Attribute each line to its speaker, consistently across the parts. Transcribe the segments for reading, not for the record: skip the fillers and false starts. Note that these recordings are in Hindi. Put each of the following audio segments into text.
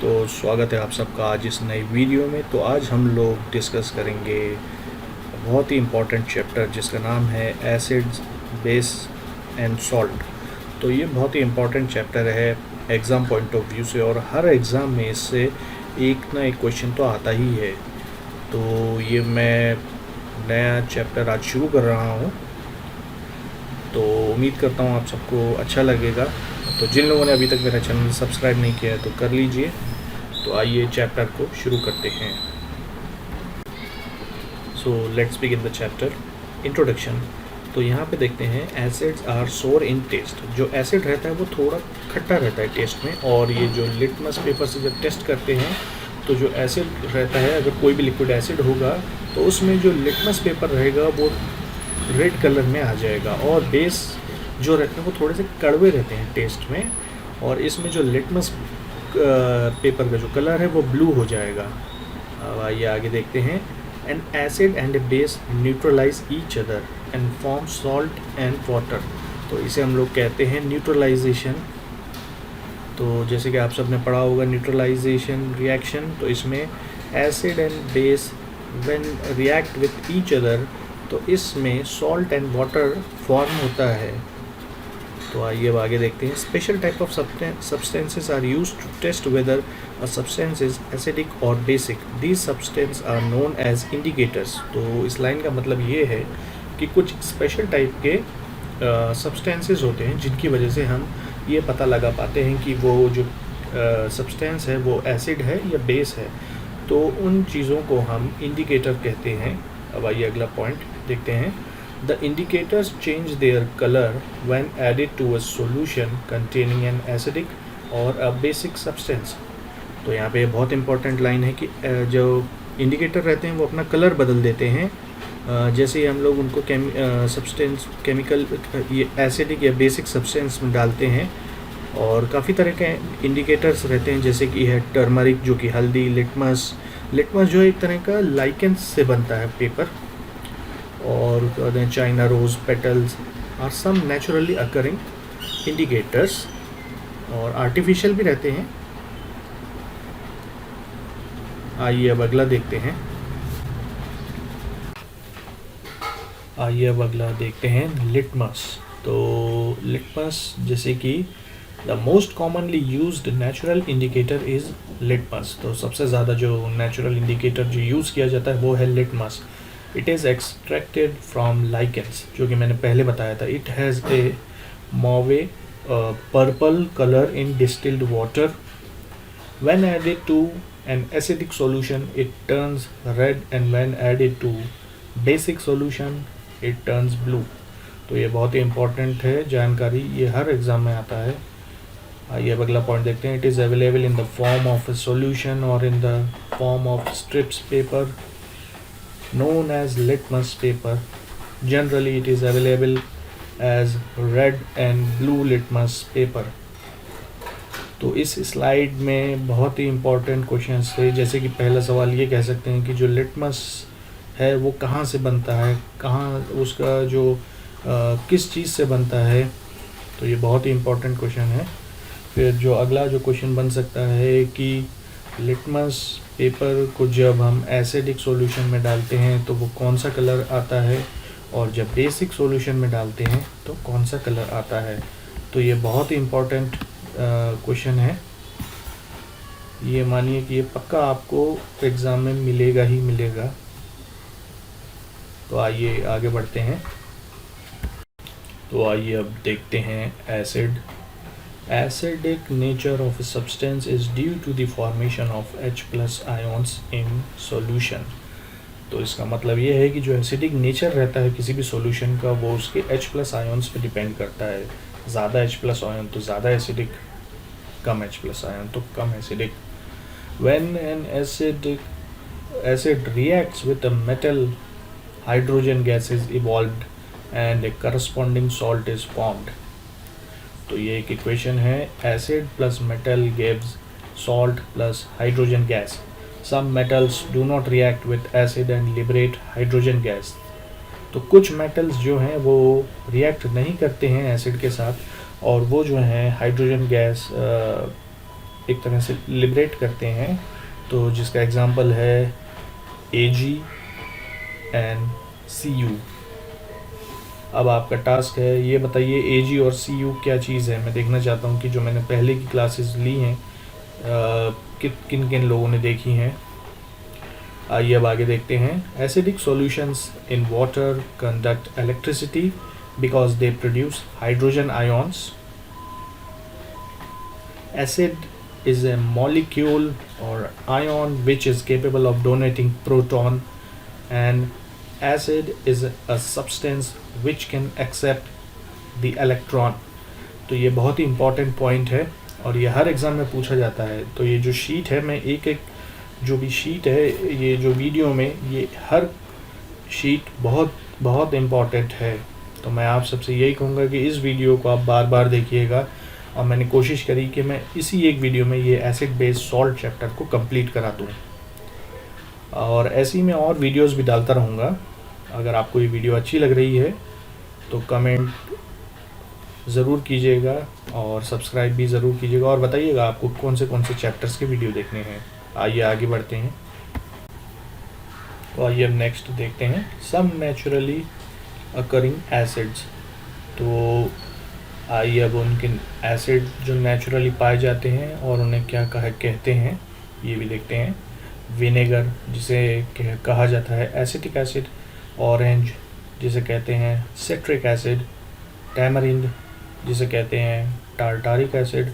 Speaker 1: तो स्वागत है आप सबका आज इस नई वीडियो में। तो आज हम लोग डिस्कस करेंगे बहुत ही इम्पोर्टेंट चैप्टर जिसका नाम है एसिड्स, बेस एंड सॉल्ट। तो ये बहुत ही इम्पोर्टेंट चैप्टर है एग्ज़ाम पॉइंट ऑफ व्यू से, और हर एग्ज़ाम में इससे एक ना एक क्वेश्चन तो आता ही है। तो ये मैं नया चैप्टर आज शुरू कर रहा हूँ, तो उम्मीद करता हूँ आप सबको अच्छा लगेगा। तो जिन लोगों ने अभी तक मेरा चैनल सब्सक्राइब नहीं किया है तो कर लीजिए। तो आइए चैप्टर को शुरू करते हैं। So let's begin the chapter. Introduction. तो यहाँ पे देखते हैं एसिड्स आर सोर इन टेस्ट। जो एसिड रहता है वो थोड़ा खट्टा रहता है टेस्ट में, और ये जो लिटमस पेपर से जब टेस्ट करते हैं तो जो एसिड रहता है, अगर कोई भी लिक्विड एसिड होगा तो उसमें जो लिटमस पेपर रहेगा वो रेड कलर में आ जाएगा, और बेस जो रहते हैं वो थोड़े से कड़वे रहते हैं टेस्ट में, और इसमें जो लिटमस पेपर का जो कलर है वो ब्लू हो जाएगा। अब आइए आगे देखते हैं। An acid and a base neutralize each other and form salt and water. तो इसे हम लोग कहते हैं न्यूट्रलाइजेशन। तो जैसे कि आप सब ने पढ़ा होगा न्यूट्रलाइजेशन रिएक्शन, तो इसमें acid and base when react with each other, तो इसमें सॉल्ट एंड वाटर फॉर्म होता है। तो आइए अब आगे देखते हैं। Special type of substances are used to test whether a substance is acidic और basic. These substance are known as indicators. तो इस लाइन का मतलब ये है कि कुछ स्पेशल टाइप के सब्सटेंसेस होते हैं जिनकी वजह से हम ये पता लगा पाते हैं कि वो जो सब्सटेंस है वो एसिड है या बेस है। तो उन चीज़ों को हम इंडिकेटर कहते हैं। अब आइए अगला पॉइंट देखते हैं। The indicators change their color when added to a solution containing an acidic or a basic substance। तो यहाँ पे बहुत इंपॉर्टेंट लाइन है कि जो इंडिकेटर रहते हैं वो अपना कलर बदल देते हैं जैसे ही हम लोग उनको सब्सटेंस केमिकल ये एसिडिक या बेसिक सब्सटेंस में डालते हैं। और काफ़ी तरह के इंडिकेटर्स रहते हैं, जैसे कि है टर्मरिक जो कि हल्दी, लिटमस जो एक तरह का लाइकेंस से बनता है पेपर, और China rose petals are some naturally occurring indicators, और आर्टिफिशियल भी रहते हैं। आइए अब अगला देखते हैं। लिटमस। तो लिटमस जैसे कि the most commonly used natural indicator is litmus. तो सबसे ज़्यादा जो नेचुरल इंडिकेटर जो यूज़ किया जाता है वो है litmus. It is extracted from lichens, जो कि मैंने पहले बताया था। It has a mauve purple colour in distilled water. When added to an acidic solution it turns red, and when added to basic solution it turns blue. तो ये बहुत ही इंपॉर्टेंट है जानकारी, ये हर एग्ज़ाम में आता है। आइए अब अगला पॉइंट देखते हैं। It is available in the form of a solution और in the form of strips paper known as litmus paper. Generally it is available as red and blue litmus paper। तो इस स्लाइड में बहुत ही इम्पोर्टेंट क्वेश्चन थे, जैसे कि पहला सवाल ये कह सकते हैं कि जो लिटमस है वो कहाँ से बनता है, कहाँ उसका जो किस चीज़ से बनता है। तो ये बहुत ही इम्पोर्टेंट क्वेश्चन है। फिर जो अगला जो क्वेश्चन बन सकता है कि लिटमस पेपर को जब हम एसिडिक सॉल्यूशन में डालते हैं तो वो कौन सा कलर आता है, और जब बेसिक सॉल्यूशन में डालते हैं तो कौन सा कलर आता है। तो ये बहुत ही इम्पोर्टेंट क्वेश्चन है। ये मानिए कि ये पक्का आपको एग्ज़ाम में मिलेगा ही मिलेगा। तो आइए आगे बढ़ते हैं। तो आइए अब देखते हैं acid. Acidic nature of a substance is due to the formation of H+ ions in solution। तो इसका मतलब ये है कि जो एसिडिक नेचर रहता है किसी भी सॉल्यूशन का वो उसके H+ आयन्स पे डिपेंड करता है। ज़्यादा H+ आयन तो ज़्यादा एसिडिक, कम H+ आयन तो कम acidic. When an acid reacts with a metal, hydrogen gas is evolved and a corresponding salt is formed। तो ये एक इक्वेशन है, acid plus metal gives salt plus hydrogen gas. Some metals do not react with acid and liberate hydrogen gas. तो कुछ मेटल्स जो हैं वो रिएक्ट नहीं करते हैं एसिड के साथ, और वो जो हैं हाइड्रोजन गैस एक तरह से लिबरेट करते हैं, तो जिसका एग्जांपल है Ag एंड Cu। अब आपका टास्क है ये बताइए Ag और Cu क्या चीज़ है। मैं देखना चाहता हूँ कि जो मैंने पहले की क्लासेस ली हैं किन किन लोगों ने देखी हैं। आइए अब आगे देखते हैं। Acidic solutions in water conduct electricity because they produce hydrogen ions. Acid is a molecule or ion which is capable of donating proton, and acid is a substance which can accept the electron। तो ये बहुत ही important point है और ये हर एग्ज़ाम में पूछा जाता है। तो ये जो शीट है, मैं एक एक जो भी शीट है, ये जो वीडियो में, ये हर शीट बहुत बहुत इम्पॉर्टेंट है। तो मैं आप सबसे यही कहूँगा कि इस वीडियो को आप बार बार देखिएगा, और मैंने कोशिश करी कि मैं इसी एक वीडियो में ये एसिड बेस सॉल्ट चैप्टर को कंप्लीट करा दूँ, और ऐसे ही मैं और वीडियोस भी डालता रहूँगा। अगर आपको ये वीडियो अच्छी लग रही है तो कमेंट ज़रूर कीजिएगा और सब्सक्राइब भी ज़रूर कीजिएगा, और बताइएगा आपको कौन से चैप्टर्स के वीडियो देखने हैं। आइए आगे बढ़ते हैं। तो आइए अब नेक्स्ट देखते हैं सम नेचुरली अकरिंग एसिड्स। तो आइए अब उनके एसिड जो नेचुरली पाए जाते हैं और उन्हें क्या कहते हैं ये भी देखते हैं। विनेगर जिसे कहा जाता है एसिटिक एसिड, ऑरेंज जिसे कहते हैं सिट्रिक एसिड, टैमरिंड जिसे कहते हैं टार्टारिक एसिड,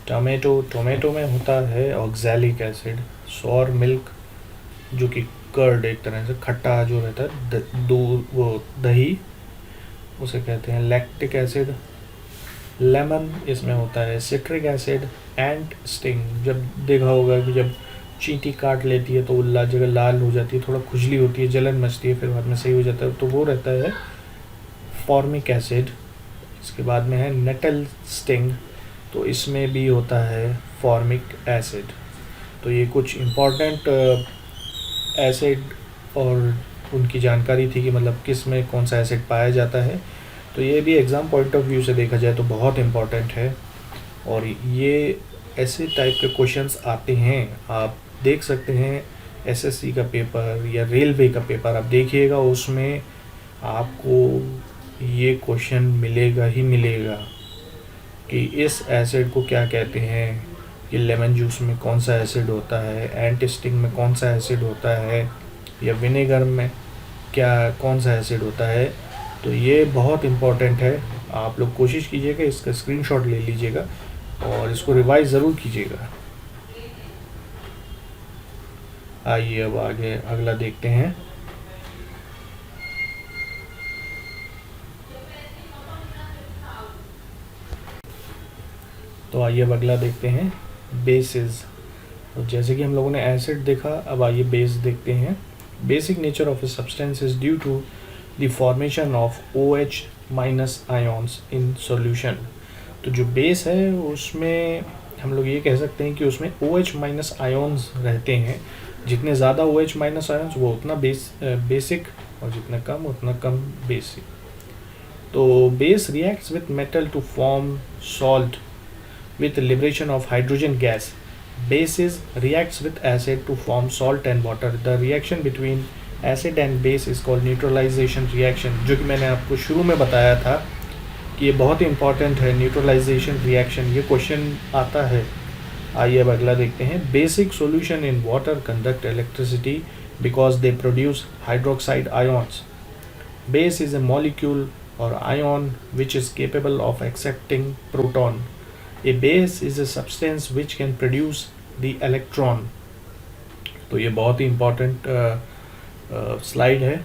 Speaker 1: टोमेटो में होता है ऑक्सैलिक एसिड, सॉर मिल्क जो कि कर्ड एक तरह से खट्टा जो रहता है वो दही, उसे कहते हैं लैक्टिक एसिड। लेमन इसमें होता है सिट्रिक एसिड। एंट स्टिंग, जब देखा होगा कि जब चींटी काट लेती है तो वो जगह लाल हो जाती है, थोड़ा खुजली होती है, जलन मचती है, फिर बाद में सही हो जाता है, तो वो रहता है फॉर्मिक एसिड। इसके बाद में है नेटल स्टिंग, तो इसमें भी होता है फॉर्मिक एसिड। तो ये कुछ इम्पॉर्टेंट एसिड और उनकी जानकारी थी कि मतलब किस में कौन सा एसिड पाया जाता है। तो ये भी एग्ज़ाम पॉइंट ऑफ व्यू से देखा जाए तो बहुत इम्पॉर्टेंट है, और ये ऐसे टाइप के क्वेश्चंस आते हैं। आप देख सकते हैं एसएससी का पेपर या रेलवे का पेपर आप देखिएगा, उसमें आपको ये क्वेश्चन मिलेगा ही मिलेगा कि इस एसिड को क्या कहते हैं, कि लेमन जूस में कौन सा एसिड होता है, एंटीस्टिंग में कौन सा एसिड होता है, या विनेगर में क्या कौन सा एसिड होता है। तो ये बहुत इम्पॉर्टेंट है। आप लोग कोशिश कीजिएगा, इसका स्क्रीनशॉट ले लीजिएगा और इसको रिवाइज ज़रूर कीजिएगा। आइए अब आगे अगला देखते हैं। तो आइए अब अगला देखते हैं बेसिस। तो जैसे कि हम लोगों ने एसिड देखा, अब आइए बेस देखते हैं। Basic nature of a substance is due to the formation of OH minus ions in solution. तो जो बेस है उसमें हम लोग ये कह सकते हैं कि उसमें OH माइनस आयॉन्स रहते हैं। जितने ज़्यादा OH माइनस आयॉन्स वो उतना बेसिक, और जितना कम उतना कम बेसिक। तो base reacts with metal to form salt with liberation of hydrogen gas. Bases reacts with acid to form salt and water. The reaction between acid and base is called neutralization reaction, जो कि मैंने आपको शुरू में बताया था कि ये बहुत ही इंपॉर्टेंट है न्यूट्रलाइजेशन रिएक्शन। ये क्वेश्चन आता है। आइए अब अगला देखते हैं। Basic solution in water conduct electricity because they produce hydroxide ions. Base is a molecule or ion which is capable of accepting proton. A base is a substance which can produce the electron. तो ये बहुत ही इम्पॉर्टेंट स्लाइड है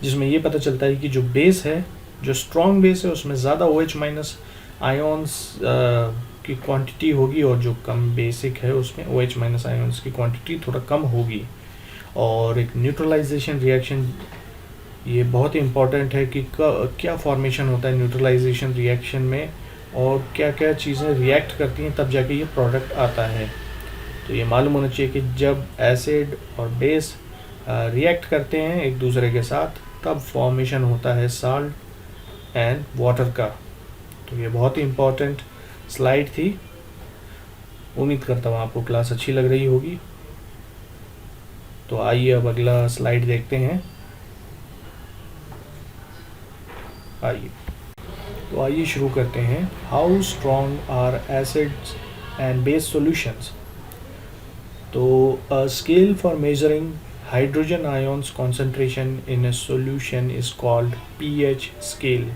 Speaker 1: जिसमें ये पता चलता है कि जो बेस है, जो स्ट्रॉन्ग बेस है, उसमें ज़्यादा OH माइनस आयॉन्स की क्वांटिटी होगी, और जो कम बेसिक है उसमें OH माइनस आयॉन्स की क्वांटिटी थोड़ा कम होगी। और एक न्यूट्रलाइजेशन रिएक्शन ये बहुत ही इम्पॉर्टेंट है कि क्या फॉर्मेशन होता है न्यूट्रलाइजेशन रिएक्शन में, और क्या क्या चीज़ें रिएक्ट करती हैं, तब जाके ये प्रोडक्ट आता है। तो ये मालूम होना चाहिए कि जब एसिड और बेस रिएक्ट करते हैं एक दूसरे के साथ, तब फॉर्मेशन होता है साल्ट एंड वाटर का। तो ये बहुत ही इम्पॉर्टेंट स्लाइड थी। उम्मीद करता हूँ आपको क्लास अच्छी लग रही होगी। तो आइए अब अगला स्लाइड देखते हैं। आइए शुरू करते हैं। How strong are acids and base solutions. तो a scale for measuring hydrogen ions concentration in a solution is called pH scale।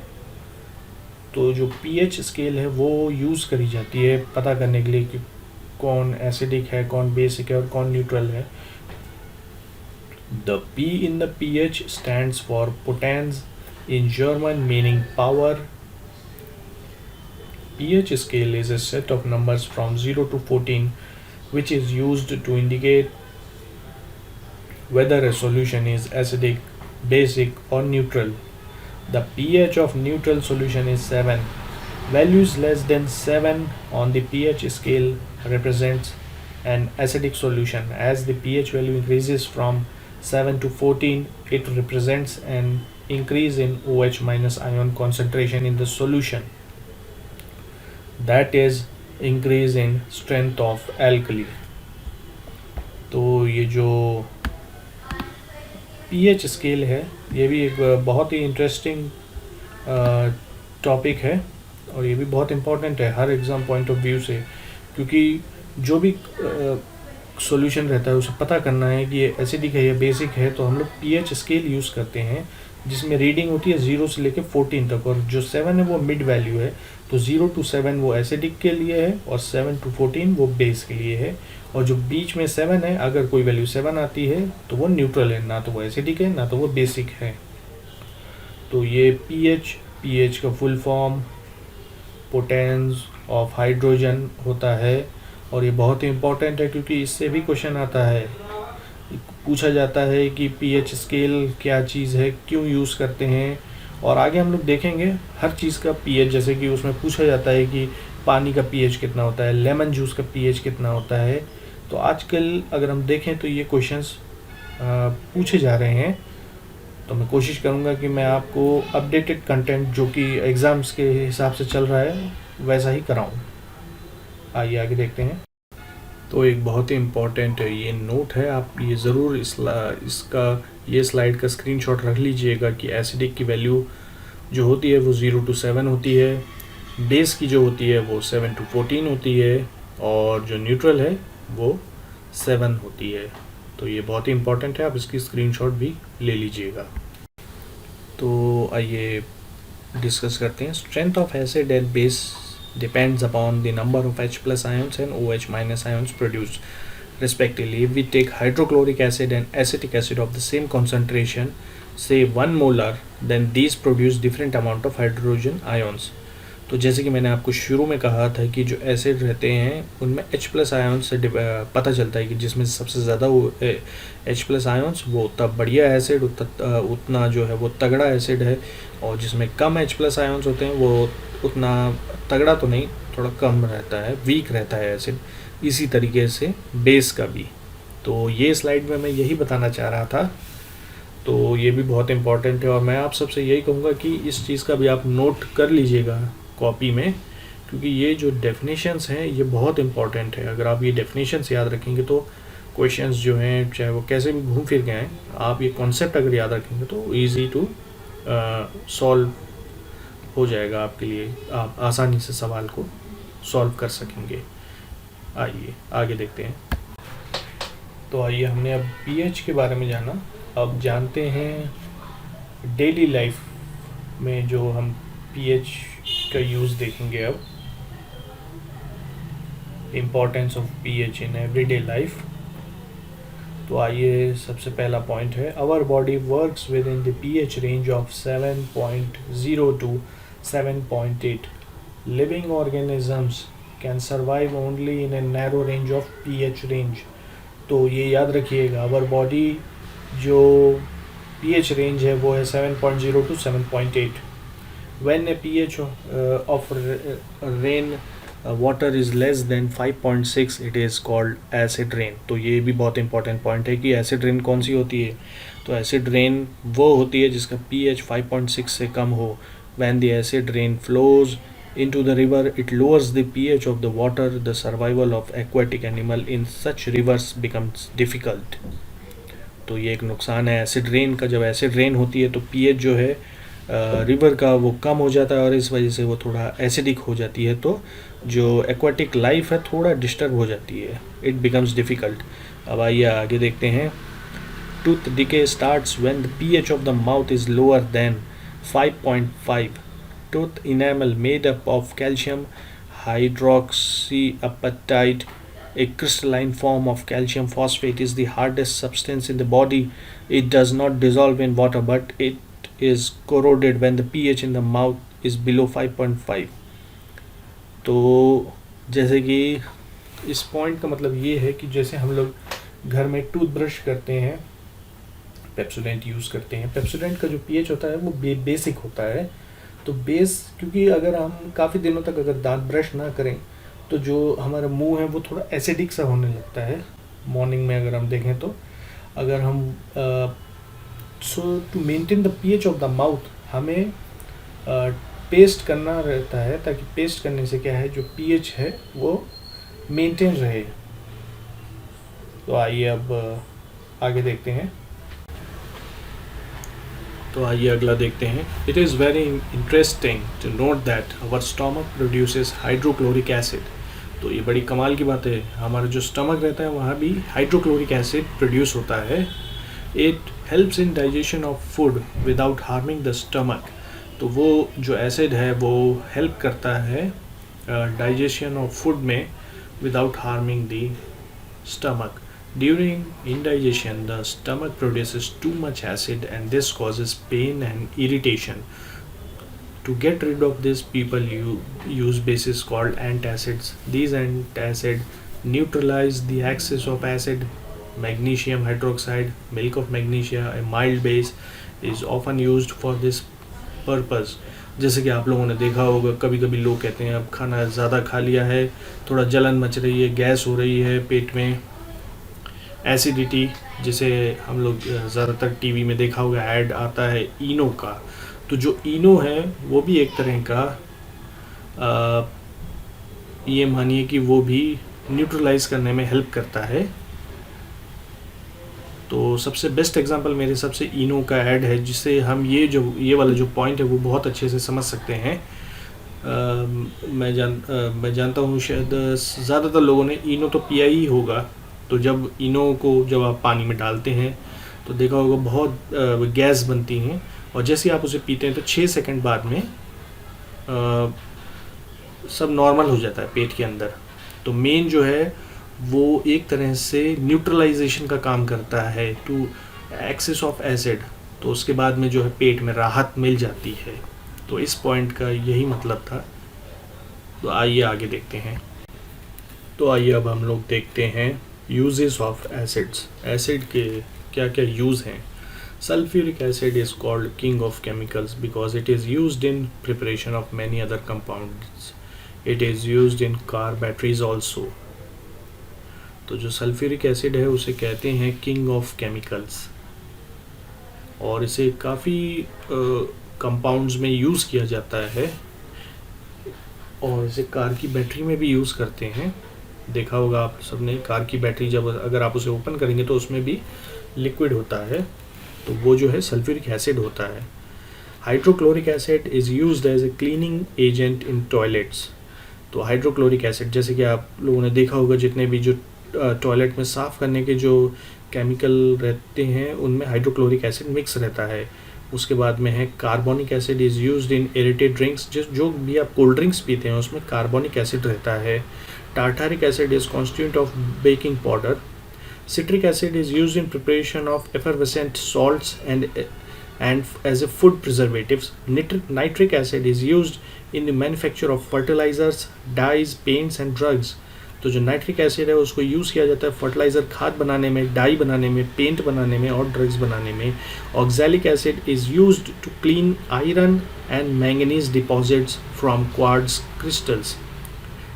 Speaker 1: तो जो pH स्केल है वो यूज़ करी जाती है पता करने के लिए कि कौन एसिडिक है, कौन बेसिक है और कौन न्यूट्रल है। The P in the pH stands for potens in German, meaning power। pH scale is a set of numbers from 0 to 14 which is used to indicate whether a solution is acidic, basic or neutral. The pH of neutral solution is 7. Values less than 7 on the pH scale represents an acidic solution. As the pH value increases from 7 to 14, it represents an increase in OH minus ion concentration in the solution. That is increase in strength of alkali। तो ये जो pH स्केल है ये भी एक बहुत ही इंटरेस्टिंग टॉपिक है और ये भी बहुत इम्पोर्टेंट है हर एग्ज़ाम पॉइंट ऑफ व्यू से, क्योंकि जो भी सॉल्यूशन रहता है उसे पता करना है कि ये एसिडिक है या बेसिक है। तो हम लोग pH स्केल यूज़ करते हैं जिसमें रीडिंग होती है 0 से लेकर 14 तक, और जो 7 है वो मिड वैल्यू है। तो 0 to 7 वो एसिडिक के लिए है और 7 to 14 वो बेस के लिए है, और जो बीच में 7 है अगर कोई वैल्यू 7 आती है तो वो न्यूट्रल है, ना तो वो एसिडिक है ना तो वो बेसिक है। तो ये pH का full form potence of hydrogen होता है, और ये बहुत ही इम्पोर्टेंट है क्योंकि इससे भी क्वेश्चन आता है, पूछा जाता है कि pH स्केल क्या चीज़ है, क्यों यूज़ करते हैं। और आगे हम लोग देखेंगे हर चीज़ का pH, जैसे कि उसमें पूछा जाता है कि पानी का pH कितना होता है, लेमन जूस का pH कितना होता है। तो आजकल अगर हम देखें तो ये क्वेश्चंस पूछे जा रहे हैं। तो मैं कोशिश करूँगा कि मैं आपको अपडेटेड कंटेंट जो कि एग्ज़ाम्स के हिसाब से चल रहा है वैसा ही कराऊँ। आइए आगे देखते हैं। तो एक बहुत ही इम्पॉर्टेंट ये नोट है, आप ये ज़रूर इसका ये स्लाइड का स्क्रीनशॉट रख लीजिएगा कि एसिडिक की वैल्यू जो होती है वो 0 to 7 होती है, बेस की जो होती है वो 7 to 14 होती है, और जो न्यूट्रल है वो 7 होती है। तो ये बहुत ही इम्पॉर्टेंट है, आप इसकी स्क्रीनशॉट भी ले लीजिएगा। तो आइए डिस्कस करते हैं। Strength of acid and base depends upon the number of H plus ions and OH minus ions produced respectively. If we take hydrochloric acid and acetic acid of the same concentration, say 1 molar, then these produce different amount of hydrogen ions। तो जैसे कि मैंने आपको शुरू में कहा था कि जो एसिड रहते हैं उनमें H प्लस आयन से पता चलता है कि जिसमें सबसे ज़्यादा वो H प्लस आयन्स वो उतना बढ़िया एसिड, उतना जो है वो तगड़ा एसिड है, और जिसमें कम H प्लस आयन्स होते हैं वो उतना तगड़ा तो नहीं, थोड़ा कम रहता है, वीक रहता है एसिड। इसी तरीके से बेस का भी। तो ये स्लाइड में मैं यही बताना चाह रहा था। तो ये भी बहुत इम्पॉर्टेंट है, और मैं आप सबसे यही कहूँगा कि इस चीज़ का भी आप नोट कर लीजिएगा कॉपी में, क्योंकि ये जो डेफिनेशंस हैं ये बहुत इम्पॉर्टेंट है। अगर आप ये डेफिनेशंस याद रखेंगे तो क्वेश्चंस जो हैं चाहे वो कैसे भी घूम फिर के आएँ, आप ये कॉन्सेप्ट अगर याद रखेंगे तो ईजी टू सॉल्व हो जाएगा आपके लिए, आप आसानी से सवाल को सॉल्व कर सकेंगे। आइए आगे देखते हैं। तो आइए हमने अब pH के बारे में जाना, अब जानते हैं डेली लाइफ में जो हम pH का यूज़ देखेंगे। अब importance of pH in everyday life. तो आइए सबसे पहला पॉइंट है, our body works within the pH range of 7.0 to 7.8। Living organisms can survive only in a narrow range of pH range. तो ये याद रखिएगा, आवर बॉडी जो pH रेंज है वो है 7.0 to 7.8। When a pH of rain water is less than 5.6, it is called acid rain। तो ये भी बहुत इंपॉर्टेंट पॉइंट है कि एसिड रेन कौन सी होती है। तो एसिड रेन वो होती है जिसका pH 5.6 से कम हो। When the acid rain flows into the river, it lowers the pH of the water. The survival of aquatic animal in such rivers becomes difficult. तो ये एक नुकसान है एसिड रेन का। जब एसिड रेन होती है तो पीएच जो है रिवर का वो कम हो जाता है और इस वजह से वो थोड़ा एसिडिक हो जाती है, तो जो एक्वाटिक लाइफ है थोड़ा डिस्टर्ब हो जाती है, इट बिकम्स डिफ़िकल्ट। अब आइए आगे देखते हैं। Tooth decay starts when the pH of the mouth is lower than 5.5. Tooth enamel made up of calcium hydroxyapatite, a crystalline form of calcium phosphate, is the hardest substance in the body. It does not dissolve in water, but it is corroded when the pH in the mouth is below 5.5. तो जैसे कि इस पॉइंट का मतलब ये है कि जैसे हम लोग घर में टूथब्रश करते हैं, पेप्सोडेंट यूज़ करते हैं, पेप्सोडेंट का जो पीएच होता है वो बेसिक होता है। तो बेस, क्योंकि अगर हम काफ़ी दिनों तक अगर दांत ब्रश ना करें तो जो हमारा मुंह है वो थोड़ा एसिडिक सा होने लगता है। मॉर्निंग में अगर हम देखें तो अगर हम so to maintain the pH of the mouth हमें पेस्ट करना रहता है, ताकि पेस्ट करने से क्या है जो पीएच है वो मेंटेन रहे। तो आइए अब आगे देखते हैं। तो आइए अगला देखते हैं। It is very interesting to note that our stomach produces hydrochloric acid. तो ये बड़ी कमाल की बात है, हमारा जो स्टमक रहता है वहाँ भी हाइड्रोक्लोरिक एसिड प्रोड्यूस होता है। It helps in digestion of food without harming the stomach. तो वो जो एसिड है वो हेल्प करता है डाइजेशन ऑफ फूड में without harming the stomach. During indigestion, the stomach produces too much acid and this causes pain and irritation. To get rid of this, people use bases called antacids. These antacids neutralize the excess of acid. Magnesium hydroxide, milk of magnesia, a mild base, is often used for this purpose. जैसे कि आप लोगों ने देखा होगा, कभी कभी लोग कहते हैं अब खाना ज़्यादा खा लिया है, थोड़ा जलन मच रही है, गैस हो रही है पेट में, एसिडिटी, जिसे हम लोग ज़्यादातर टीवी में देखा होगा ऐड आता है इनो का। तो जो इनो है वो भी एक तरह का ये मानिए कि वो भी न्यूट्रलाइज करने में हेल्प करता है। तो सबसे बेस्ट एग्जांपल मेरे हिसाब से इनो का ऐड है, जिससे हम ये वाला जो पॉइंट है वो बहुत अच्छे से समझ सकते हैं। मैं जानता हूँ शायद ज़्यादातर लोगों ने इनो तो पिया ही होगा। तो जब इनो को जब आप पानी में डालते हैं तो देखा होगा बहुत गैस बनती हैं, और जैसे आप उसे पीते हैं तो 6 सेकंड बाद में सब नॉर्मल हो जाता है पेट के अंदर। तो मेन जो है वो एक तरह से न्यूट्रलाइजेशन का काम करता है टू एक्सेस ऑफ एसिड। तो उसके बाद में जो है पेट में राहत मिल जाती है। तो इस पॉइंट का यही मतलब था। तो आइए आगे देखते हैं। तो आइए अब हम लोग देखते हैं यूजेस ऑफ एसिड्स। एसिड के क्या क्या यूज़ हैं। Sulphuric acid is called king of chemicals because it is used in preparation of many other compounds. It is used in car batteries also. तो जो सल्फ्यूरिक एसिड है उसे कहते हैं किंग ऑफ केमिकल्स, और इसे काफ़ी कंपाउंड्स में यूज़ किया जाता है, और इसे कार की बैटरी में भी यूज़ करते हैं। देखा होगा आप सबने, कार की बैटरी जब अगर आप उसे ओपन करेंगे तो उसमें भी लिक्विड होता है, तो वो जो है सल्फ्यूरिक एसिड होता है। Hydrochloric acid is used as a cleaning agent in toilets. तो हाइड्रोक्लोरिक एसिड, जैसे कि आप लोगों ने देखा होगा, जितने भी जो टॉयलेट में साफ़ करने के जो केमिकल रहते हैं उनमें हाइड्रोक्लोरिक एसिड मिक्स रहता है। उसके बाद में है carbonic acid is used in aerated drinks. जो भी आप कोल्ड ड्रिंक्स पीते हैं उसमें कार्बोनिक एसिड रहता है। Tartaric acid is constituent of baking powder. Citric acid is used in preparation of effervescent salts and as a food preservatives. Nitric acid is used in the manufacture of fertilizers, dyes, paints and drugs. तो जो नाइट्रिक एसिड है उसको यूज़ किया जाता है फर्टिलाइज़र, खाद बनाने में, डाई बनाने में, पेंट बनाने में और ड्रग्स बनाने में। Oxalic acid is used to clean iron and manganese deposits from quartz crystals.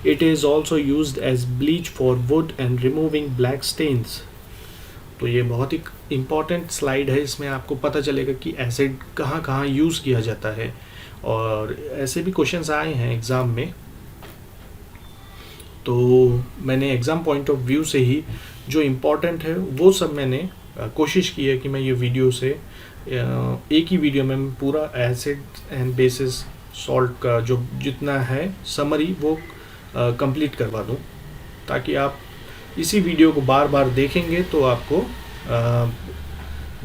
Speaker 1: It is also used as bleach for wood and removing black stains. तो ये बहुत ही इम्पॉर्टेंट स्लाइड है, इसमें आपको पता चलेगा कि एसिड कहाँ कहाँ यूज़ किया जाता है। और ऐसे भी क्वेश्चंस आए हैं एग्ज़ाम में। तो मैंने एग्ज़ाम पॉइंट ऑफ व्यू से ही जो इम्पोर्टेंट है वो सब मैंने कोशिश की है कि मैं ये वीडियो से एक ही वीडियो में मैं पूरा एसिड एंड बेसिस सॉल्ट का जो जितना है समरी वो कंप्लीट करवा दूँ, ताकि आप इसी वीडियो को बार बार देखेंगे तो आपको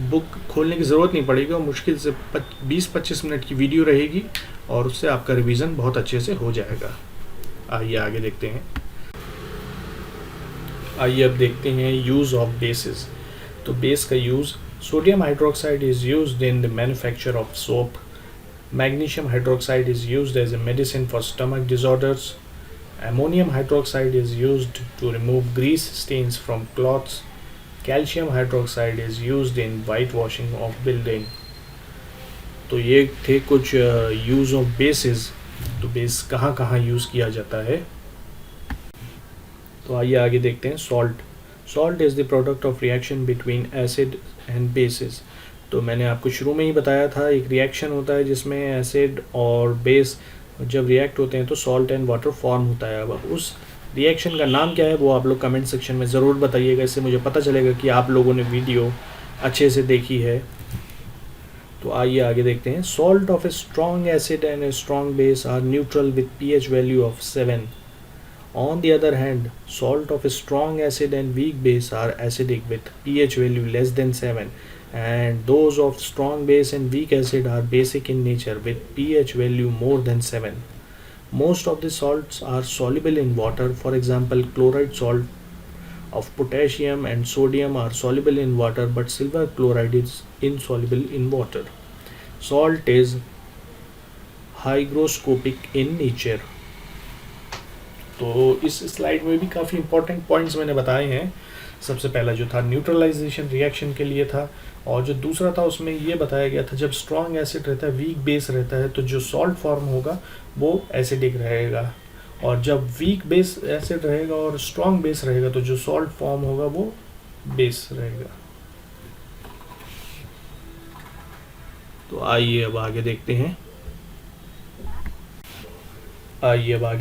Speaker 1: बुक खोलने की ज़रूरत नहीं पड़ेगी और मुश्किल से 20-25 मिनट की वीडियो रहेगी और उससे आपका रिवीजन बहुत अच्छे से हो जाएगा। आइए आगे देखते हैं। आइए अब देखते हैं यूज़ ऑफ बेसिस। तो बेस का use, sodium hydroxide is used in the manufacture of soap, magnesium hydroxide is used as a medicine for stomach disorders, ammonium hydroxide is used to remove grease stains from cloths, calcium hydroxide is used in whitewashing of building। तो ये थे कुछ यूज़ ऑफ बेसिस। तो बेस कहाँ कहाँ यूज़ किया जाता है। तो आइए आगे देखते हैं। Salt is the product of reaction between acid and bases. तो मैंने आपको शुरू में ही बताया था, एक रिएक्शन होता है जिसमें एसिड और बेस जब रिएक्ट होते हैं तो सॉल्ट एंड वाटर फॉर्म होता है। अब उस रिएक्शन का नाम क्या है वो आप लोग कमेंट सेक्शन में ज़रूर बताइएगा, इससे मुझे पता चलेगा कि आप लोगों ने वीडियो अच्छे से देखी है। तो आइए आगे देखते हैं। Salt of a strong acid and a strong base are neutral with pH value of 7। On the other hand, salt of a strong acid and weak base are acidic with pH value less than 7, and those of strong base and weak acid are basic in nature with pH value more than 7. Most of the salts are soluble in water. For example, chloride salt of potassium and sodium are soluble in water, but silver chloride is insoluble in water. Salt is hygroscopic in nature. तो इस स्लाइड में भी काफ़ी इंपॉर्टेंट पॉइंट्स मैंने बताए हैं। सबसे पहला जो था न्यूट्रलाइजेशन रिएक्शन के लिए था, और जो दूसरा था उसमें ये बताया गया था जब स्ट्रॉन्ग एसिड रहता है, वीक बेस रहता है, तो जो सॉल्ट फॉर्म होगा वो एसिडिक रहेगा, और जब वीक बेस एसिड रहेगा और स्ट्रॉन्ग बेस रहेगा तो जो सॉल्ट फॉर्म होगा वो बेस रहेगा। तो आइए अब आगे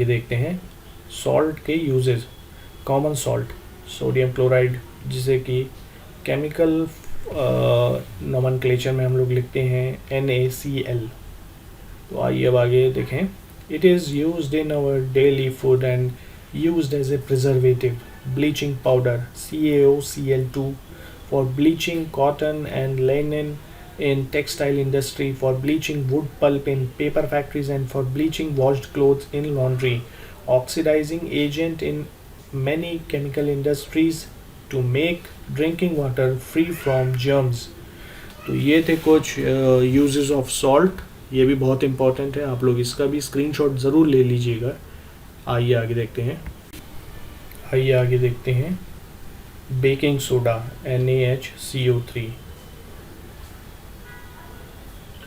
Speaker 1: देखते हैं। सॉल्ट के uses. Common salt, sodium chloride, जिसे कि केमिकल नोमेनक्लेचर में हम लोग लिखते हैं NaCl। तो आइए अब आगे देखें। It is used in our daily food and used as a preservative. Bleaching powder CaOCl2 for bleaching cotton and linen in textile industry, for bleaching wood pulp in paper factories, and for bleaching washed clothes in laundry. Oxidizing agent in many chemical industries to make drinking water free from germs। तो ये थे कुछ uses of salt। ये भी बहुत important है, आप लोग इसका भी screenshot ज़रूर ले लीजिएगा। आइए आगे देखते हैं। Baking soda NaHCO3।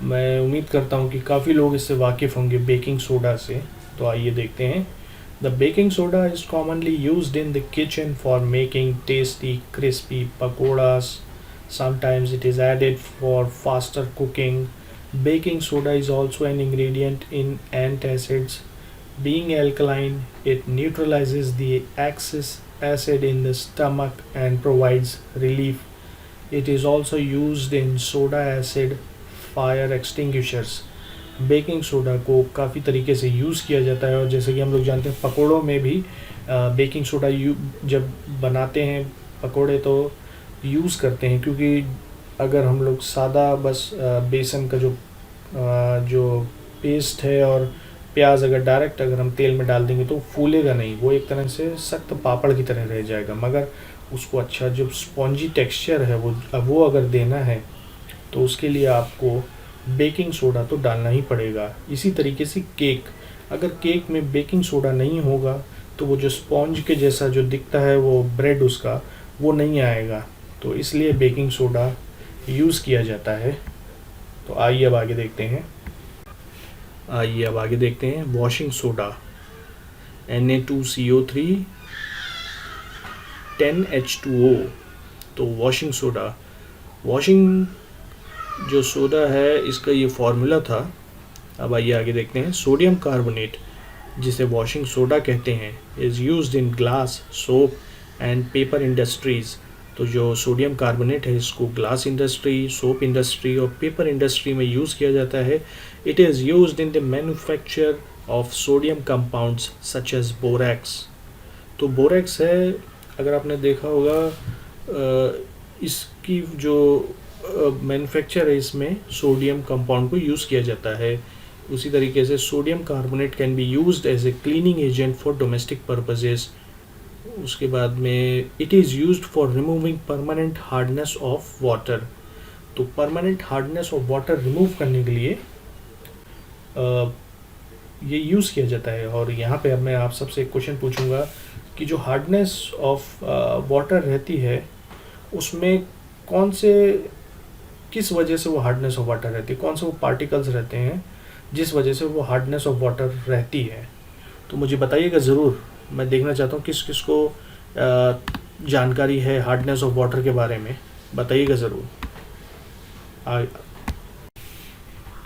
Speaker 1: मैं उम्मीद करता हूँ कि काफ़ी लोग इससे वाकिफ़ होंगे बेकिंग सोडा से। तो आइए देखते हैं। The baking soda is commonly used in the kitchen for making tasty crispy pakodas. Sometimes it is added for faster cooking. Baking soda is also an ingredient in antacids. Being alkaline, it neutralizes the excess acid in the stomach and provides relief. It is also used in soda acid fire extinguishers. Baking soda को काफ़ी तरीके से यूज़ किया जाता है, और जैसे कि हम लोग जानते हैं पकोड़ों में भी बेकिंग सोडा जब बनाते हैं पकोड़े तो यूज़ करते हैं, क्योंकि अगर हम लोग सादा बस बेसन का जो पेस्ट है और प्याज अगर डायरेक्ट अगर हम तेल में डाल देंगे तो फूलेगा नहीं, वो एक तरह से सख्त पापड़ की तरह रह जाएगा। मगर उसको अच्छा जो स्पॉन्जी टेक्सचर है वो अगर देना है तो उसके लिए आपको बेकिंग सोडा तो डालना ही पड़ेगा। इसी तरीके से अगर केक में बेकिंग सोडा नहीं होगा तो वो जो स्पॉन्ज के जैसा जो दिखता है वो ब्रेड उसका वो नहीं आएगा, तो इसलिए बेकिंग सोडा यूज़ किया जाता है। तो आइए अब आगे देखते हैं। Washing soda Na2CO3 10H2O। तो वॉशिंग जो सोडा है इसका ये फार्मूला था अब आइए आगे देखते हैं। सोडियम कार्बोनेट, जिसे वॉशिंग सोडा कहते हैं, is used in glass, soap and paper industries. तो जो सोडियम कार्बोनेट है इसको ग्लास इंडस्ट्री, सोप इंडस्ट्री और पेपर इंडस्ट्री में यूज़ किया जाता है। It is used in the manufacture of sodium compounds such as borax. तो बोरैक्स है, अगर आपने देखा होगा इसकी जो मैन्युफैक्चर है इसमें सोडियम कंपाउंड को यूज़ किया जाता है। उसी तरीके से sodium carbonate can be used as a cleaning agent for domestic purposes. उसके बाद में it is used for removing permanent hardness of water. तो permanent hardness of water remove करने के लिए ये यूज़ किया जाता है। और यहाँ पे अब मैं आप सबसे एक क्वेश्चन पूछूंगा कि जो हार्डनेस ऑफ वाटर रहती है उसमें कौन से, किस वजह से वो हार्डनेस ऑफ वाटर रहती है, कौन से वो पार्टिकल्स रहते हैं जिस वजह से वो हार्डनेस ऑफ वाटर रहती है। तो मुझे बताइएगा ज़रूर, मैं देखना चाहता हूँ किस किस को जानकारी है हार्डनेस ऑफ वाटर के बारे में, बताइएगा ज़रूर।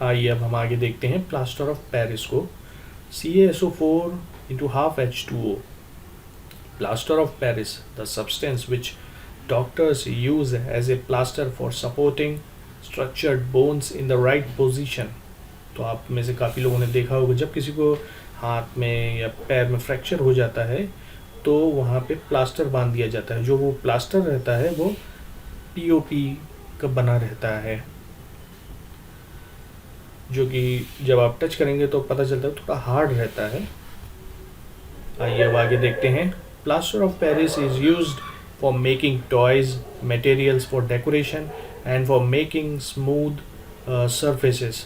Speaker 1: आइए अब हम आगे देखते हैं प्लास्टर ऑफ पेरिस को। CaSO4 into half H2O. Plaster of Paris, the substance which doctors use as a plaster for supporting structured bones in the right position. तो आप में से काफ़ी लोगों ने देखा होगा जब किसी को हाथ में या पैर में फ्रैक्चर हो जाता है तो वहाँ पे प्लास्टर बांध दिया जाता है। जो वो प्लास्टर रहता है वो POP का बना रहता है, जो कि जब आप टच करेंगे तो पता चलता है थोड़ा हार्ड रहता है। आइए अब आगे देखते हैं। Plaster of Paris is used for making toys, materials for decoration and for making smooth surfaces.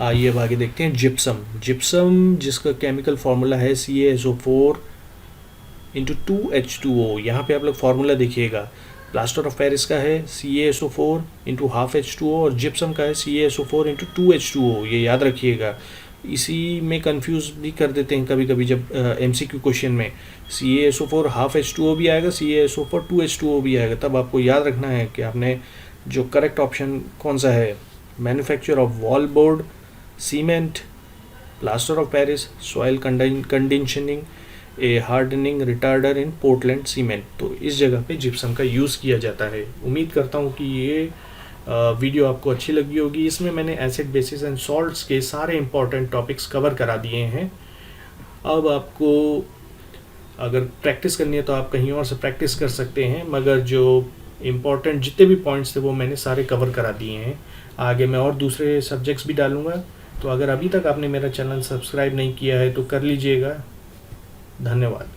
Speaker 1: आइए अब आगे देखते हैं जिप्सम। जिप्सम जिसका केमिकल फार्मूला है CaSO4 into 2H2O। यहाँ पे आप लोग फार्मूला देखिएगा, प्लास्टर ऑफ पेरिस का है CaSO4 into half H2O और जिप्सम का है CaSO4 into 2H2O। ये याद रखिएगा, इसी में कंफ्यूज भी कर देते हैं कभी कभी जब MCQ क्वेश्चन में CaSO4 half H2O भी आएगा, CaSO4 2H2O भी आएगा, तब आपको याद रखना है कि आपने जो करेक्ट ऑप्शन कौन सा है। Manufacture of wall board, cement, plaster of Paris, soil conditioning, A hardening retarder in Portland cement. तो इस जगह पे जिप्सम का यूज़ किया जाता है। उम्मीद करता हूँ कि ये वीडियो आपको अच्छी लगी होगी। इसमें मैंने एसिड बेसिस एंड सॉल्ट्स के सारे इंपॉर्टेंट टॉपिक्स कवर करा दिए हैं। अब आपको अगर प्रैक्टिस करनी है तो आप कहीं और से प्रैक्टिस कर सकते हैं, मगर जो इम्पॉर्टेंट जितने भी पॉइंट्स थे वो मैंने सारे कवर करा दिए हैं। आगे मैं और दूसरे सब्जेक्ट्स भी डालूँगा, तो अगर अभी तक आपने मेरा चैनल सब्सक्राइब नहीं किया है तो कर लीजिएगा। धन्यवाद।